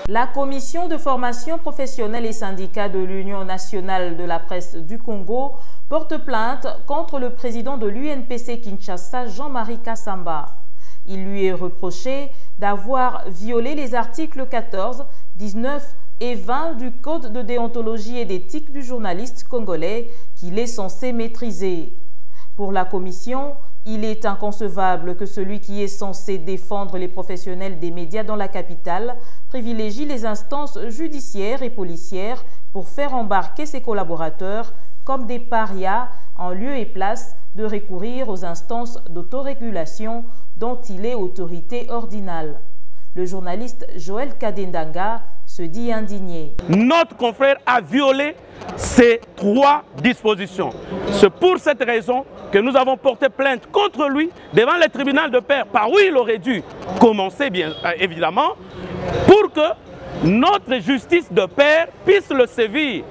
La commission de formation professionnelle et syndicats de l'Union nationale de la presse du Congo porte plainte contre le président de l'UNPC Kinshasa, Jean-Marie Kassamba. Il lui est reproché d'avoir violé les articles 14, 19 et 20 du Code de déontologie et d'éthique du journaliste congolais qu'il est censé maîtriser. Pour la commission, il est inconcevable que celui qui est censé défendre les professionnels des médias dans la capitale privilégie les instances judiciaires et policières pour faire embarquer ses collaborateurs comme des parias en lieu et place de recourir aux instances d'autorégulation dont il est autorité ordinale. Le journaliste Joël Kadendanga se dit indigné. Notre confrère a violé ces 3 dispositions. C'est pour cette raison que nous avons porté plainte contre lui devant le tribunal de paix, par où il aurait dû commencer, bien évidemment, pour que notre justice de paix puisse le sévir.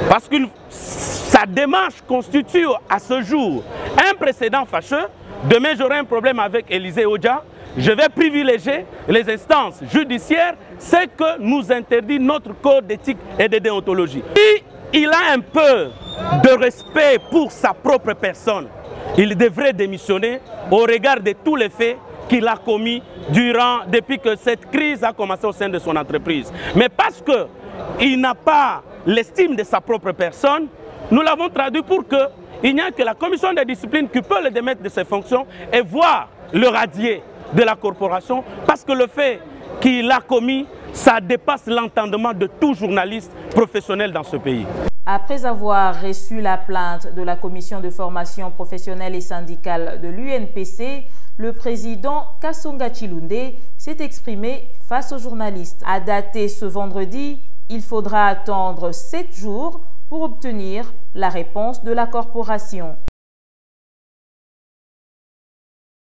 Parce que sa démarche constitue à ce jour un précédent fâcheux. Demain, j'aurai un problème avec Élisée Odia. Je vais privilégier les instances judiciaires, ce que nous interdit notre code d'éthique et de déontologie. Si il a un peu de respect pour sa propre personne, il devrait démissionner au regard de tous les faits qu'il a commis depuis que cette crise a commencé au sein de son entreprise. Mais parce qu'il n'a pas l'estime de sa propre personne, nous l'avons traduit pour qu'il n'y a que la commission de discipline qui peut le démettre de ses fonctions et voir le radier de la corporation, parce que le fait qu'il a commis, ça dépasse l'entendement de tout journaliste professionnel dans ce pays. Après avoir reçu la plainte de la commission de formation professionnelle et syndicale de l'UNPC, le président Kasonga Chilunde s'est exprimé face aux journalistes. À dater ce vendredi, il faudra attendre 7 jours pour obtenir la réponse de la corporation.